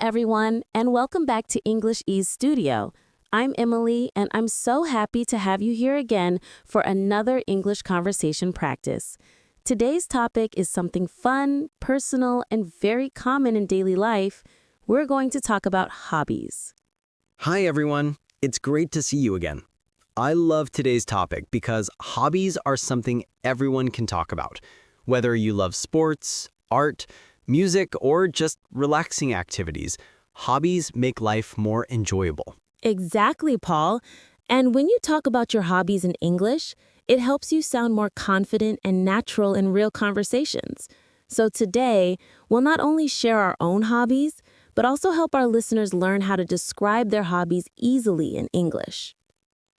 everyone, and welcome back to English Ease Studio. I'm Emily, and I'm so happy to have you here again for another English conversation practice. Today's topic is something fun, personal, and very common in daily life. We're going to talk about hobbies. Hi everyone, it's great to see you again. I love today's topic because hobbies are something everyone can talk about. Whether you love sports, art, music, or just relaxing activities, hobbies make life more enjoyable. Exactly, Paul. And when you talk about your hobbies in English, it helps you sound more confident and natural in real conversations. So today, we'll not only share our own hobbies, but also help our listeners learn how to describe their hobbies easily in English.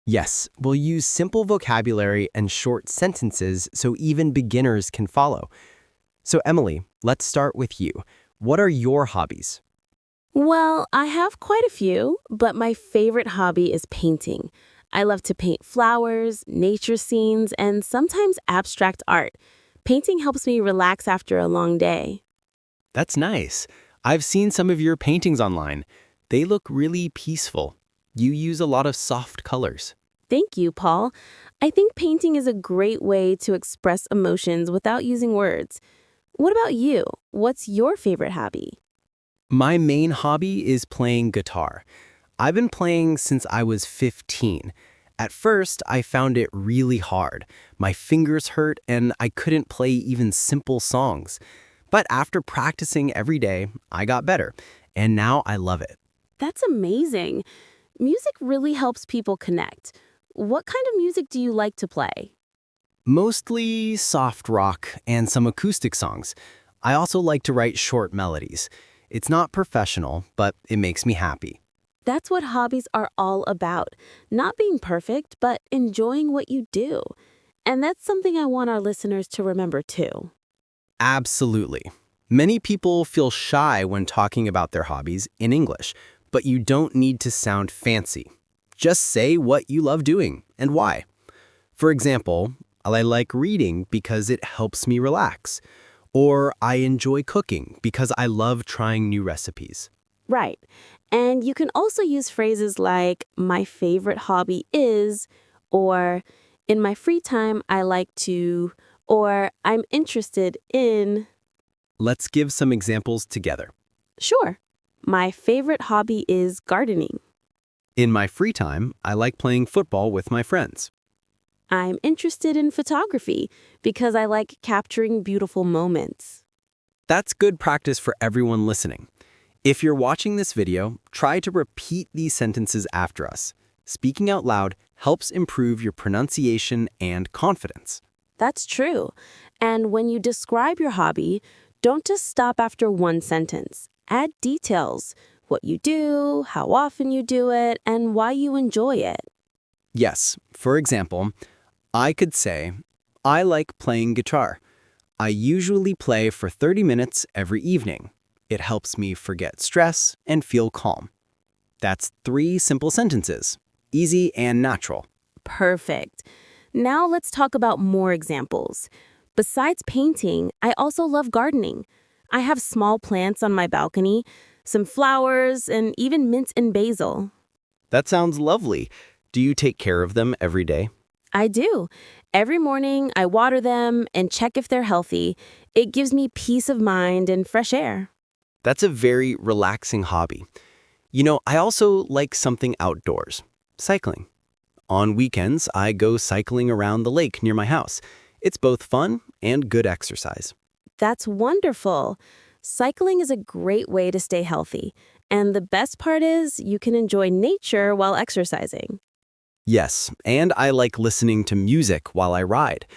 Yes, we'll use simple vocabulary and short sentences so even beginners can follow. So Emily, let's start with you. What are your hobbies? Well, I have quite a few, but my favorite hobby is painting. I love to paint flowers, nature scenes, and sometimes abstract art. Painting helps me relax after a long day. That's nice. I've seen some of your paintings online. They look really peaceful. You use a lot of soft colors. Thank you, Paul. I think painting is a great way to express emotions without using words. What about you? What's your favorite hobby? My main hobby is playing guitar. I've been playing since I was 15. At first, I found it really hard. My fingers hurt and I couldn't play even simple songs. But after practicing every day, I got better, and now I love it. That's amazing. Music really helps people connect. What kind of music do you like to play? Mostly soft rock and some acoustic songs. I also like to write short melodies. It's not professional, but it makes me happy. That's what hobbies are all about. Not being perfect, but enjoying what you do. And that's something I want our listeners to remember too. Absolutely. Many people feel shy when talking about their hobbies in English, but you don't need to sound fancy. Just say what you love doing and why. For example, I like reading because it helps me relax. Or I enjoy cooking because I love trying new recipes. Right. And you can also use phrases like, my favorite hobby is, or in my free time, I like to, or I'm interested in. Let's give some examples together. Sure. My favorite hobby is gardening. In my free time, I like playing football with my friends. I'm interested in photography because I like capturing beautiful moments. That's good practice for everyone listening. If you're watching this video, try to repeat these sentences after us. Speaking out loud helps improve your pronunciation and confidence. That's true. And when you describe your hobby, don't just stop after one sentence. Add details, what you do, how often you do it, and why you enjoy it. Yes, for example, I could say, I like playing guitar. I usually play for 30 minutes every evening. It helps me forget stress and feel calm. That's 3 simple sentences, easy and natural. Perfect. Now let's talk about more examples. Besides painting, I also love gardening. I have small plants on my balcony, some flowers, and even mint and basil. That sounds lovely. Do you take care of them every day? I do. Every morning, I water them and check if they're healthy. It gives me peace of mind and fresh air. That's a very relaxing hobby. I also like something outdoors, cycling. On weekends, I go cycling around the lake near my house. It's both fun and good exercise. That's wonderful. Cycling is a great way to stay healthy. And the best part is you can enjoy nature while exercising. Yes, and I like listening to music while I ride.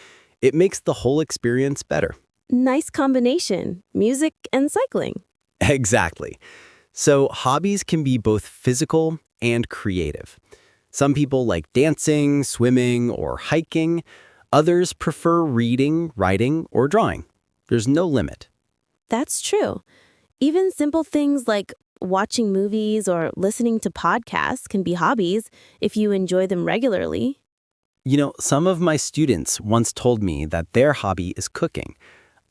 It makes the whole experience better. Nice combination, music and cycling. Exactly. So hobbies can be both physical and creative. Some people like dancing, swimming, or hiking. Others prefer reading, writing, or drawing. There's no limit. That's true. Even simple things like watching movies or listening to podcasts can be hobbies if you enjoy them regularly. Some of my students once told me that their hobby is cooking.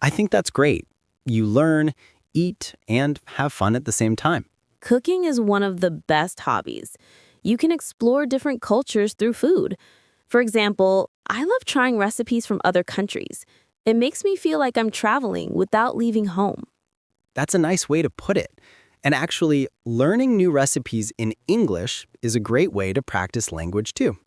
I think that's great. You learn, eat, and have fun at the same time. Cooking is one of the best hobbies. You can explore different cultures through food. For example, I love trying recipes from other countries. It makes me feel like I'm traveling without leaving home. That's a nice way to put it. And actually, learning new recipes in English is a great way to practice language too.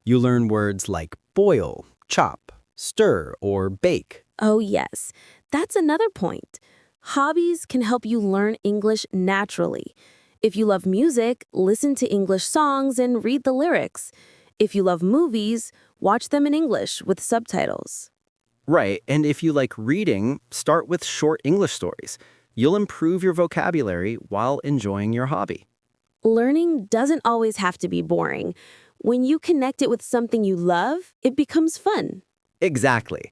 You learn words like boil, chop, stir, or bake. Oh, yes. That's another point. Hobbies can help you learn English naturally. If you love music, listen to English songs and read the lyrics. If you love movies, watch them in English with subtitles. Right, and if you like reading, start with short English stories. You'll improve your vocabulary while enjoying your hobby. Learning doesn't always have to be boring. When you connect it with something you love, it becomes fun. Exactly.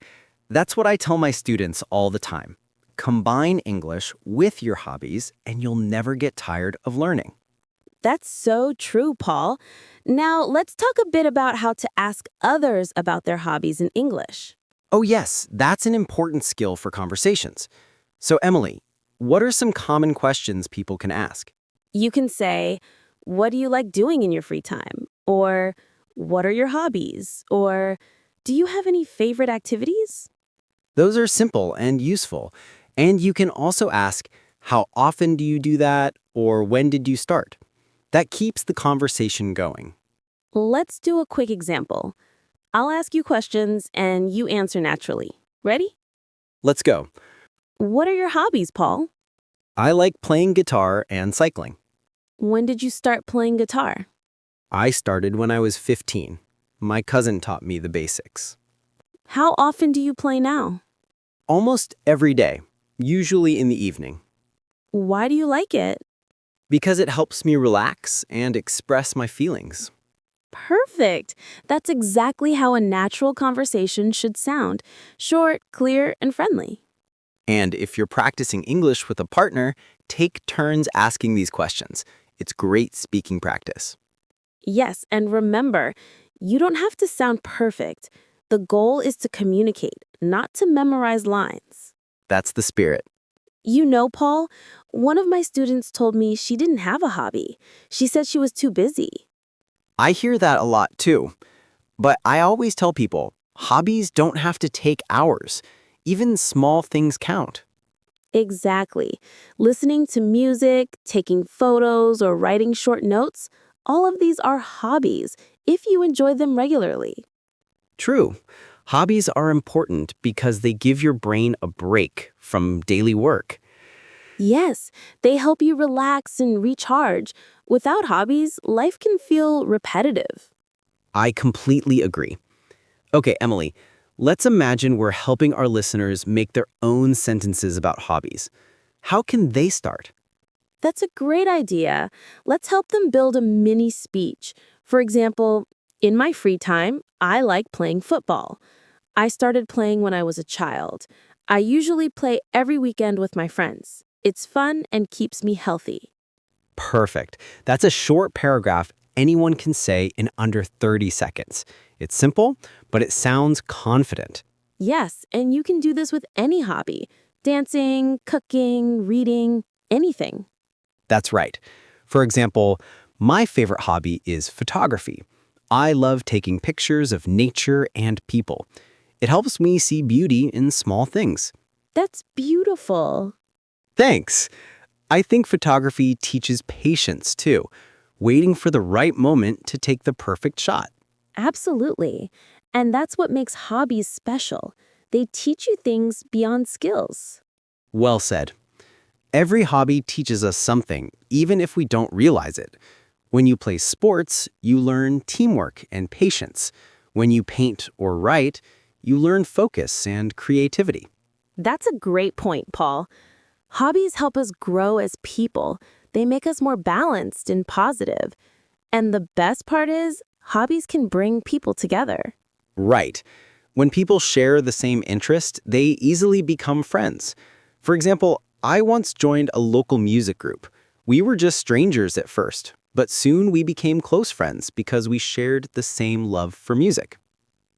That's what I tell my students all the time. Combine English with your hobbies, and you'll never get tired of learning. That's so true, Paul. Now, let's talk a bit about how to ask others about their hobbies in English. Oh, yes, that's an important skill for conversations. So, Emily, what are some common questions people can ask? You can say, "What do you like doing in your free time?" Or, "What are your hobbies?" Or, "Do you have any favorite activities?" Those are simple and useful. And you can also ask, how often do you do that? Or when did you start? That keeps the conversation going. Let's do a quick example. I'll ask you questions and you answer naturally. Ready? Let's go. What are your hobbies, Paul? I like playing guitar and cycling. When did you start playing guitar? I started when I was 15. My cousin taught me the basics. How often do you play now? Almost every day, usually in the evening, Why do you like it? because it helps me relax and express my feelings. Perfect. That's exactly how a natural conversation should sound. Short, clear, and friendly. And if you're practicing English with a partner, take turns asking these questions. It's great speaking practice. Yes, and remember, you don't have to sound perfect. The goal is to communicate, not to memorize lines. That's the spirit. You know, Paul, one of my students told me she didn't have a hobby. She said she was too busy. I hear that a lot too. But I always tell people, hobbies don't have to take hours. Even small things count. Exactly. Listening to music, taking photos, or writing short notes, all of these are hobbies if you enjoy them regularly. True. Hobbies are important because they give your brain a break from daily work. Yes, they help you relax and recharge. Without hobbies, life can feel repetitive. I completely agree. Okay, Emily, let's imagine we're helping our listeners make their own sentences about hobbies. How can they start? That's a great idea. Let's help them build a mini speech. For example, in my free time, I like playing football. I started playing when I was a child. I usually play every weekend with my friends. It's fun and keeps me healthy. Perfect. That's a short paragraph anyone can say in under 30 seconds. It's simple, but it sounds confident. Yes, and you can do this with any hobby: dancing, cooking, reading, anything. That's right. For example, my favorite hobby is photography. I love taking pictures of nature and people. It helps me see beauty in small things. That's beautiful. Thanks. I think photography teaches patience too, waiting for the right moment to take the perfect shot. Absolutely. And that's what makes hobbies special. They teach you things beyond skills. Well said. Every hobby teaches us something, even if we don't realize it. When you play sports, you learn teamwork and patience. When you paint or write, you learn focus and creativity. That's a great point, Paul. Hobbies help us grow as people. They make us more balanced and positive. And the best part is, hobbies can bring people together. Right. When people share the same interest, they easily become friends. For example, I once joined a local music group. We were just strangers at first, but soon we became close friends because we shared the same love for music.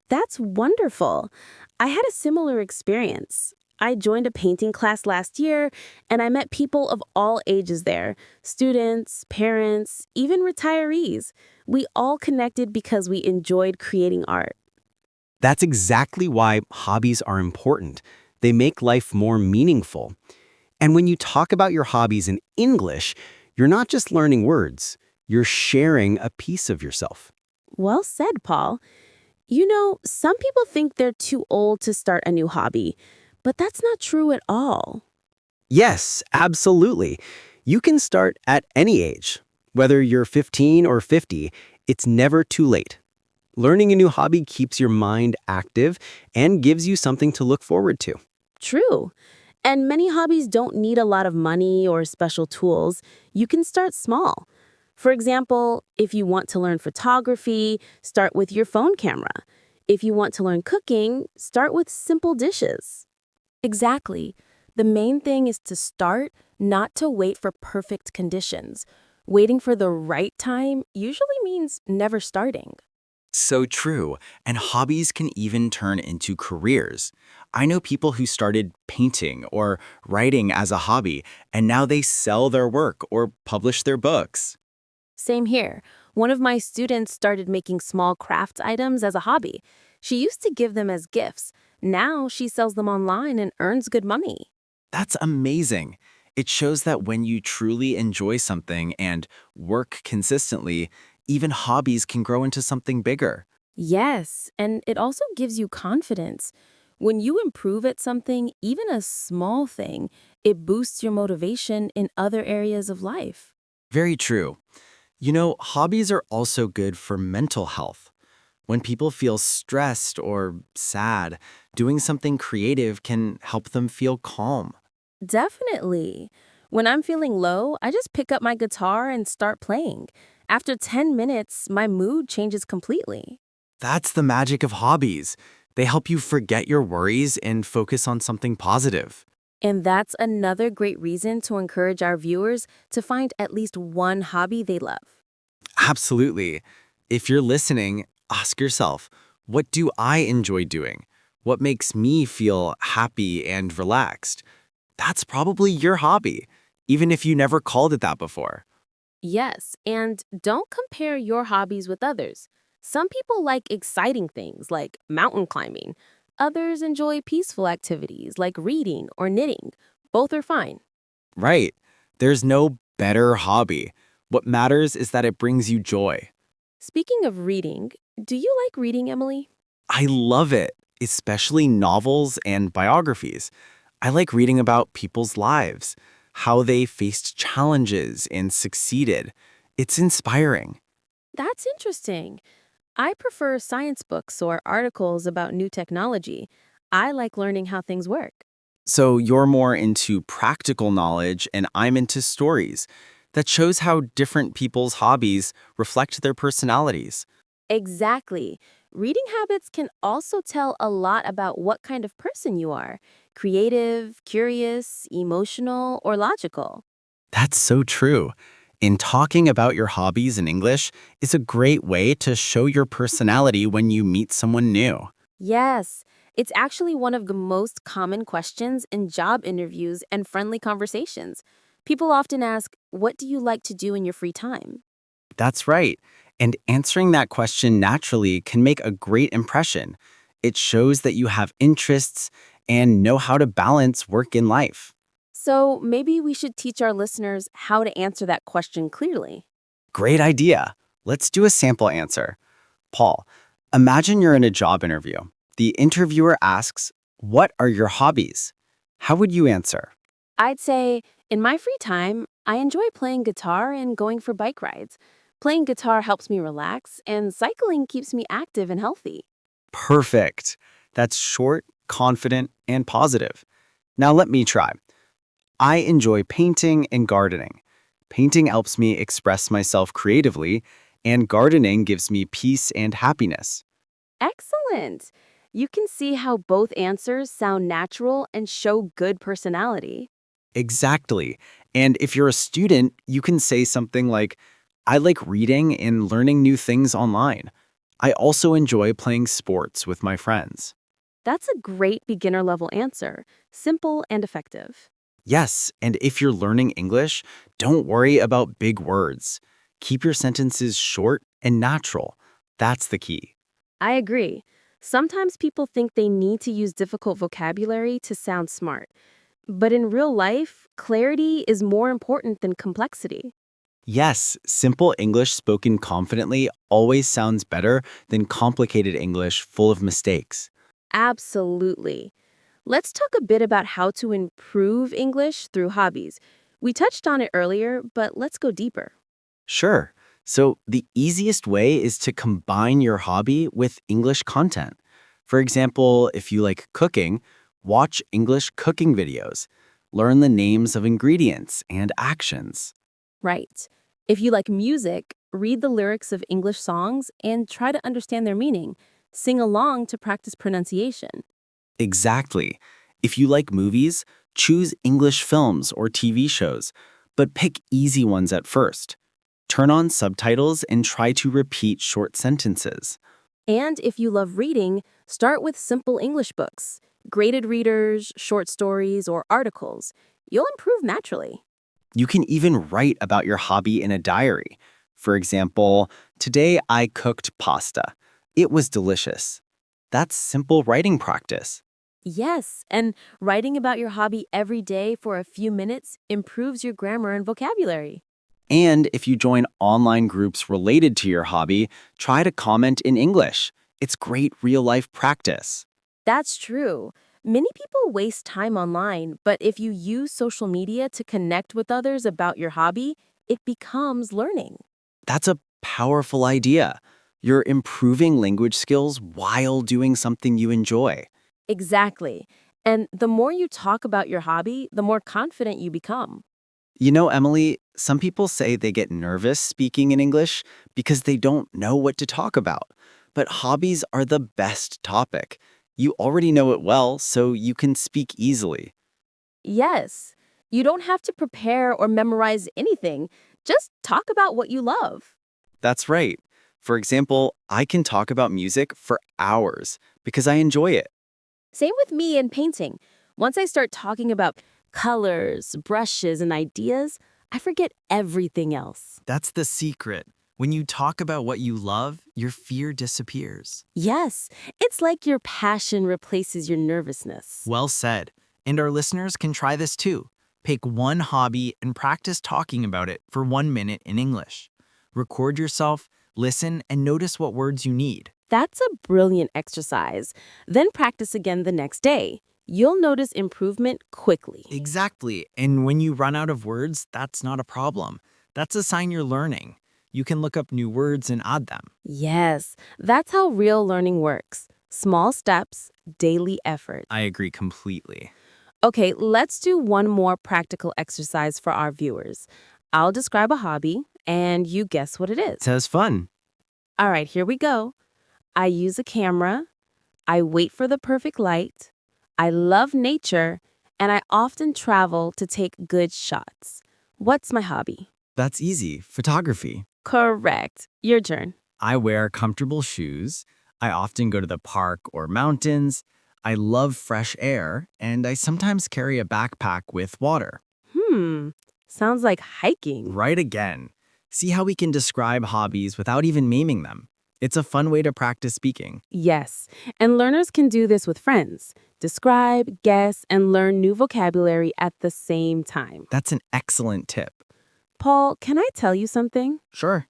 That's wonderful. I had a similar experience. I joined a painting class last year, and I met people of all ages there, students, parents, even retirees. We all connected because we enjoyed creating art. That's exactly why hobbies are important. They make life more meaningful. And when you talk about your hobbies in English, you're not just learning words, you're sharing a piece of yourself. Well said, Paul. You know, some people think they're too old to start a new hobby, but that's not true at all. Yes, absolutely. You can start at any age. Whether you're 15 or 50, it's never too late. Learning a new hobby keeps your mind active and gives you something to look forward to. True. And many hobbies don't need a lot of money or special tools. You can start small. For example, if you want to learn photography, start with your phone camera. If you want to learn cooking, start with simple dishes. Exactly. The main thing is to start, not to wait for perfect conditions. Waiting for the right time usually means never starting. So true. And hobbies can even turn into careers. I know people who started painting or writing as a hobby, and now they sell their work or publish their books. Same here. One of my students started making small craft items as a hobby. She used to give them as gifts. Now she sells them online and earns good money. That's amazing. It shows that when you truly enjoy something and work consistently, even hobbies can grow into something bigger. Yes, and it also gives you confidence. When you improve at something, even a small thing, it boosts your motivation in other areas of life. Very true. You know, hobbies are also good for mental health. When people feel stressed or sad, doing something creative can help them feel calm. Definitely. When I'm feeling low, I just pick up my guitar and start playing. After 10 minutes, my mood changes completely. That's the magic of hobbies. They help you forget your worries and focus on something positive. And that's another great reason to encourage our viewers to find at least one hobby they love. Absolutely. If you're listening, ask yourself, what do I enjoy doing? What makes me feel happy and relaxed? That's probably your hobby, even if you never called it that before. Yes, and don't compare your hobbies with others. Some people like exciting things like mountain climbing. Others enjoy peaceful activities like reading or knitting. Both are fine. Right. There's no better hobby. What matters is that it brings you joy. Speaking of reading, do you like reading, Emily? I love it, especially novels and biographies. I like reading about people's lives, how they faced challenges and succeeded. It's inspiring. That's interesting. I prefer science books or articles about new technology. I like learning how things work. So you're more into practical knowledge and I'm into stories. That shows how different people's hobbies reflect their personalities. Exactly. Reading habits can also tell a lot about what kind of person you are: creative, curious, emotional, or logical. That's so true. In talking about your hobbies in English is a great way to show your personality when you meet someone new. Yes, it's actually one of the most common questions in job interviews and friendly conversations. People often ask, "What do you like to do in your free time?" That's right. And answering that question naturally can make a great impression. It shows that you have interests and know how to balance work and life. So maybe we should teach our listeners how to answer that question clearly. Great idea. Let's do a sample answer. Paul, imagine you're in a job interview. The interviewer asks, "What are your hobbies?" How would you answer? I'd say, in my free time, I enjoy playing guitar and going for bike rides. Playing guitar helps me relax, and cycling keeps me active and healthy. Perfect. That's short, confident, and positive. Now let me try. I enjoy painting and gardening. Painting helps me express myself creatively, and gardening gives me peace and happiness. Excellent! You can see how both answers sound natural and show good personality. Exactly. And if you're a student, you can say something like, I like reading and learning new things online. I also enjoy playing sports with my friends. That's a great beginner-level answer. Simple and effective. Yes, and if you're learning English, don't worry about big words. Keep your sentences short and natural. That's the key. I agree. Sometimes people think they need to use difficult vocabulary to sound smart. But in real life, clarity is more important than complexity. Yes, simple English spoken confidently always sounds better than complicated English full of mistakes. Absolutely. Let's talk a bit about how to improve English through hobbies. We touched on it earlier, but let's go deeper. Sure. So, the easiest way is to combine your hobby with English content. For example, if you like cooking, watch English cooking videos. Learn the names of ingredients and actions. Right. If you like music, read the lyrics of English songs and try to understand their meaning. Sing along to practice pronunciation. Exactly. If you like movies, choose English films or TV shows, but pick easy ones at first. Turn on subtitles and try to repeat short sentences. And if you love reading, start with simple English books, graded readers, short stories, or articles. You'll improve naturally. You can even write about your hobby in a diary. For example, today I cooked pasta. It was delicious. That's simple writing practice. Yes, and writing about your hobby every day for a few minutes improves your grammar and vocabulary. And if you join online groups related to your hobby, try to comment in English. It's great real-life practice. That's true. Many people waste time online, but if you use social media to connect with others about your hobby, it becomes learning. That's a powerful idea. You're improving language skills while doing something you enjoy. Exactly. And the more you talk about your hobby, the more confident you become. You know, Emily, some people say they get nervous speaking in English because they don't know what to talk about. But hobbies are the best topic. You already know it well, so you can speak easily. Yes, you don't have to prepare or memorize anything. Just talk about what you love. That's right. For example, I can talk about music for hours because I enjoy it. Same with me in painting. Once I start talking about colors, brushes, and ideas, I forget everything else. That's the secret. When you talk about what you love, your fear disappears. Yes, it's like your passion replaces your nervousness. Well said. And our listeners can try this too. Pick one hobby and practice talking about it for 1 minute in English. Record yourself, listen, and notice what words you need. That's a brilliant exercise. Then practice again the next day. You'll notice improvement quickly. Exactly. And when you run out of words, that's not a problem. That's a sign you're learning. You can look up new words and add them. Yes, that's how real learning works. Small steps, daily effort. I agree completely. Okay, let's do one more practical exercise for our viewers. I'll describe a hobby, and you guess what it is. Sounds fun. All right, here we go. I use a camera. I wait for the perfect light. I love nature, and I often travel to take good shots. What's my hobby? That's easy. Photography. Correct. Your turn. I wear comfortable shoes. I often go to the park or mountains. I love fresh air, and I sometimes carry a backpack with water. Sounds like hiking. Right again. See how we can describe hobbies without even naming them. It's a fun way to practice speaking. Yes, and learners can do this with friends. Describe, guess, and learn new vocabulary at the same time. That's an excellent tip. Paul, can I tell you something? Sure.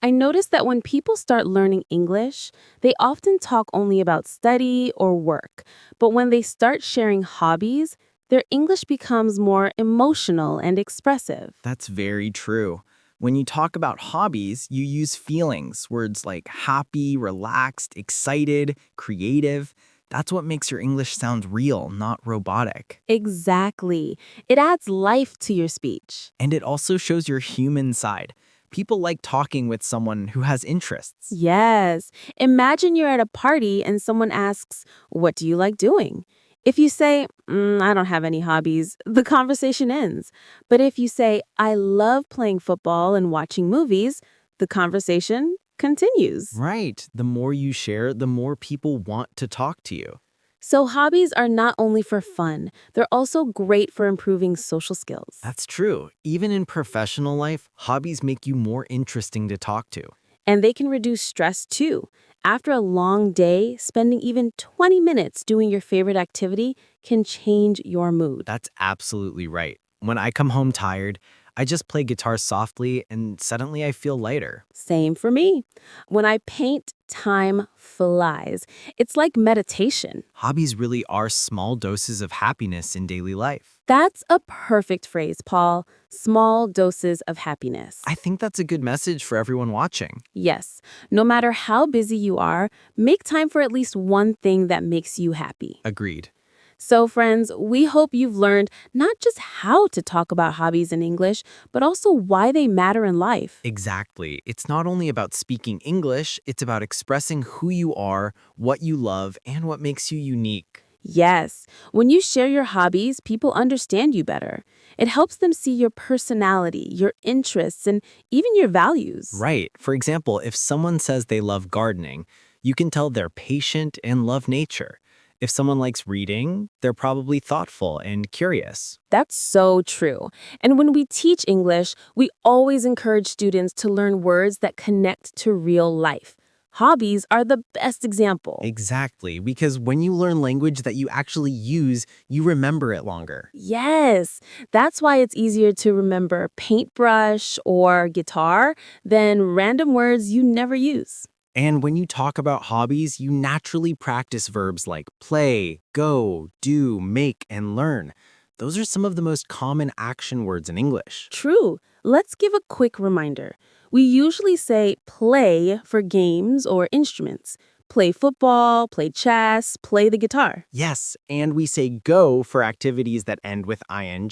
I noticed that when people start learning English, they often talk only about study or work. But when they start sharing hobbies, their English becomes more emotional and expressive. That's very true. When you talk about hobbies, you use feelings, words like happy, relaxed, excited, creative. That's what makes your English sound real, not robotic. Exactly. It adds life to your speech. And it also shows your human side. People like talking with someone who has interests. Yes. Imagine you're at a party and someone asks, "What do you like doing?" If you say, "I don't have any hobbies," the conversation ends. But if you say, "I love playing football and watching movies," the conversation continues. Right. The more you share, the more people want to talk to you. So, hobbies are not only for fun, they're also great for improving social skills. That's true. Even in professional life, hobbies make you more interesting to talk to. And they can reduce stress too. After a long day, spending even 20 minutes doing your favorite activity can change your mood. That's absolutely right. When I come home tired, I just play guitar softly and suddenly I feel lighter. Same for me. When I paint, time flies. It's like meditation. Hobbies really are small doses of happiness in daily life. That's a perfect phrase, Paul. Small doses of happiness. I think that's a good message for everyone watching. Yes, no matter how busy you are, make time for at least one thing that makes you happy. Agreed. So, friends, we hope you've learned not just how to talk about hobbies in English, but also why they matter in life. Exactly. It's not only about speaking English, it's about expressing who you are, what you love, and what makes you unique. Yes, when you share your hobbies, people understand you better. It helps them see your personality, your interests, and even your values. Right. For example, if someone says they love gardening, you can tell they're patient and love nature. If someone likes reading, they're probably thoughtful and curious. That's so true. And when we teach English, we always encourage students to learn words that connect to real life. Hobbies are the best example. Exactly, because when you learn language that you actually use, you remember it longer. Yes, that's why it's easier to remember paintbrush or guitar than random words you never use. And when you talk about hobbies, you naturally practice verbs like play, go, do, make, and learn. Those are some of the most common action words in English. True. Let's give a quick reminder. We usually say play for games or instruments. Play football, play chess, play the guitar. Yes, and we say go for activities that end with ing,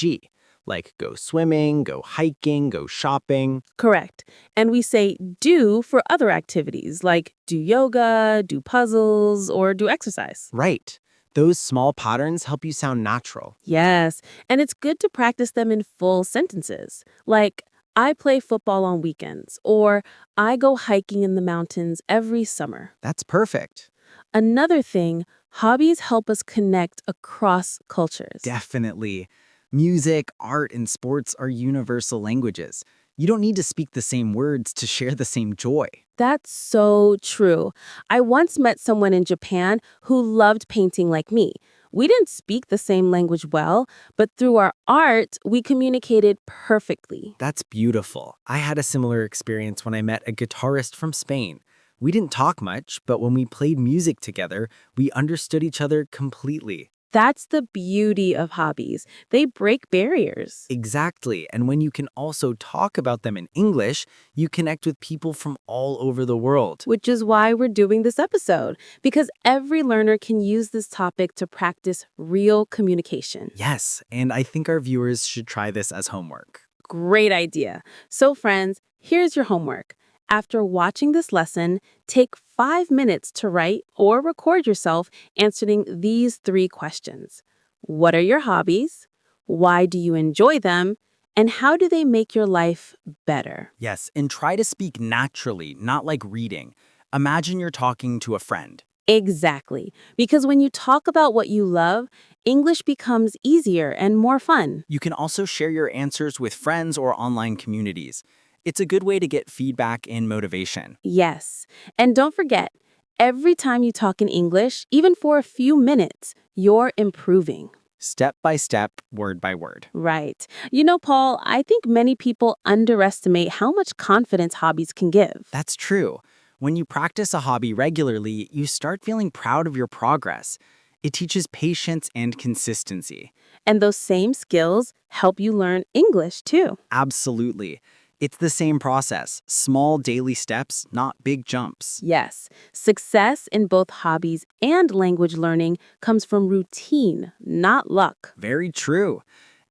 like go swimming, go hiking, go shopping. Correct. And we say do for other activities like do yoga, do puzzles, or do exercise. Right. Those small patterns help you sound natural. Yes, and it's good to practice them in full sentences, like I play football on weekends, or I go hiking in the mountains every summer. That's perfect. Another thing, hobbies help us connect across cultures. Definitely. Music, art, and sports are universal languages. You don't need to speak the same words to share the same joy. That's so true. I once met someone in Japan who loved painting like me. We didn't speak the same language well, but through our art, we communicated perfectly. That's beautiful. I had a similar experience when I met a guitarist from Spain. We didn't talk much, but when we played music together, we understood each other completely. That's the beauty of hobbies. They break barriers. Exactly. And when you can also talk about them in English, you connect with people from all over the world. Which is why we're doing this episode, because every learner can use this topic to practice real communication. Yes, and I think our viewers should try this as homework. Great idea. So, friends, here's your homework. After watching this lesson, take 5 minutes to write or record yourself answering these 3 questions. What are your hobbies? Why do you enjoy them? And how do they make your life better? Yes, and try to speak naturally, not like reading. Imagine you're talking to a friend. Exactly. Because when you talk about what you love, English becomes easier and more fun. You can also share your answers with friends or online communities. It's a good way to get feedback and motivation. Yes. And don't forget, every time you talk in English, even for a few minutes, you're improving. Step by step, word by word. Right. You know, Paul, I think many people underestimate how much confidence hobbies can give. That's true. When you practice a hobby regularly, you start feeling proud of your progress. It teaches patience and consistency. And those same skills help you learn English too. Absolutely. It's the same process, small daily steps, not big jumps. Yes, success in both hobbies and language learning comes from routine, not luck. Very true.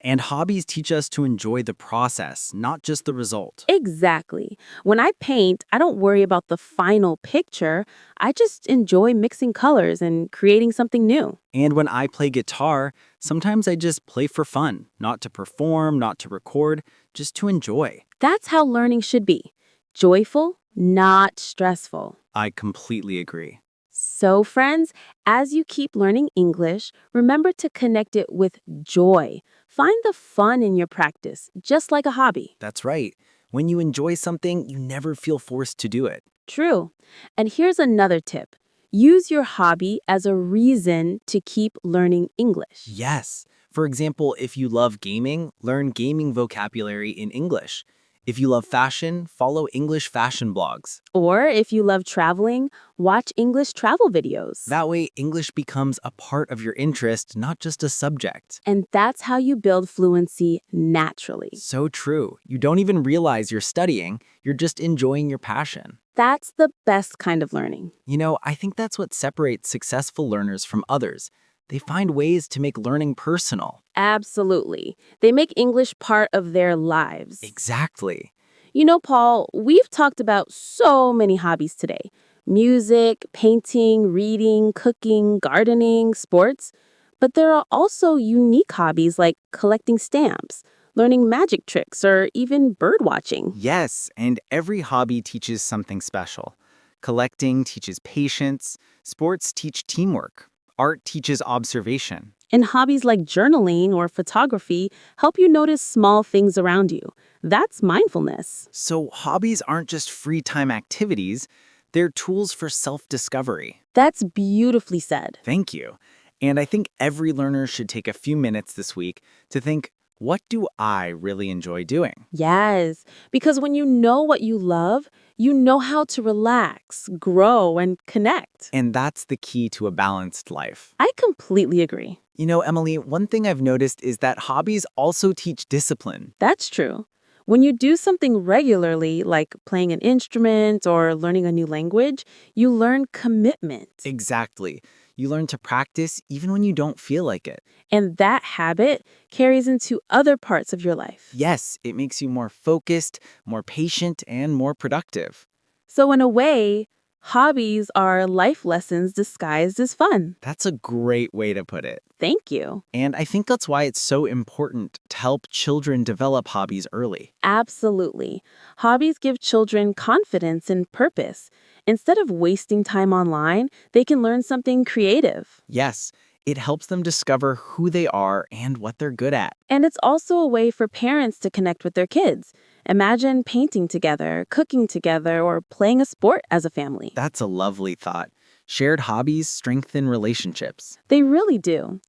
And hobbies teach us to enjoy the process, not just the result. Exactly. When I paint, I don't worry about the final picture. I just enjoy mixing colors and creating something new. And when I play guitar, sometimes I just play for fun, not to perform, not to record, just to enjoy. That's how learning should be. Joyful, not stressful. I completely agree. So, friends, as you keep learning English, remember to connect it with joy. Find the fun in your practice, just like a hobby. That's right. When you enjoy something, you never feel forced to do it. True. And here's another tip. Use your hobby as a reason to keep learning English. Yes. For example, if you love gaming, learn gaming vocabulary in English. If you love fashion, follow English fashion blogs. Or if you love traveling, watch English travel videos. That way, English becomes a part of your interest, not just a subject. And that's how you build fluency naturally. So true. You don't even realize you're studying, you're just enjoying your passion. That's the best kind of learning. You know, I think that's what separates successful learners from others. They find ways to make learning personal. Absolutely. They make English part of their lives. Exactly. You know, Paul, we've talked about so many hobbies today. Music, painting, reading, cooking, gardening, sports. But there are also unique hobbies like collecting stamps, learning magic tricks, or even bird watching. Yes, and every hobby teaches something special. Collecting teaches patience, sports teach teamwork, art teaches observation. And hobbies like journaling or photography help you notice small things around you. That's mindfulness. So hobbies aren't just free time activities, they're tools for self-discovery. That's beautifully said. Thank you. And I think every learner should take a few minutes this week to think, what do I really enjoy doing? Yes, because when you know what you love, you know how to relax, grow, and connect. And that's the key to a balanced life. I completely agree. You know, Emily, one thing I've noticed is that hobbies also teach discipline. That's true. When you do something regularly, like playing an instrument or learning a new language, you learn commitment. Exactly. You learn to practice even when you don't feel like it. And that habit carries into other parts of your life. Yes, it makes you more focused, more patient, and more productive. So, in a way, hobbies are life lessons disguised as fun. That's a great way to put it. Thank you. And I think that's why it's so important to help children develop hobbies early. Absolutely. Hobbies give children confidence and purpose. Instead of wasting time online, they can learn something creative. Yes, it helps them discover who they are and what they're good at. And it's also a way for parents to connect with their kids. Imagine painting together, cooking together, or playing a sport as a family. That's a lovely thought. Shared hobbies strengthen relationships. They really do.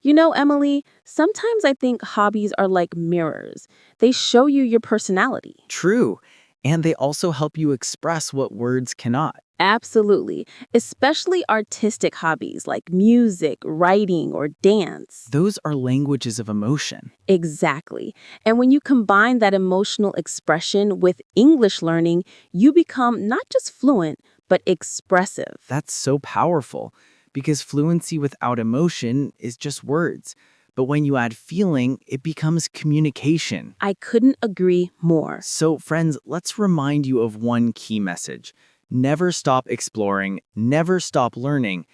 You know, Emily, sometimes I think hobbies are like mirrors. They show you your personality. True. And they also help you express what words cannot. Absolutely. Especially artistic hobbies like music, writing, or dance. Those are languages of emotion. Exactly. And when you combine that emotional expression with English learning, you become not just fluent, but expressive. That's so powerful because fluency without emotion is just words. But when you add feeling, it becomes communication. I couldn't agree more. So, friends, let's remind you of one key message. Never stop exploring, never stop learning,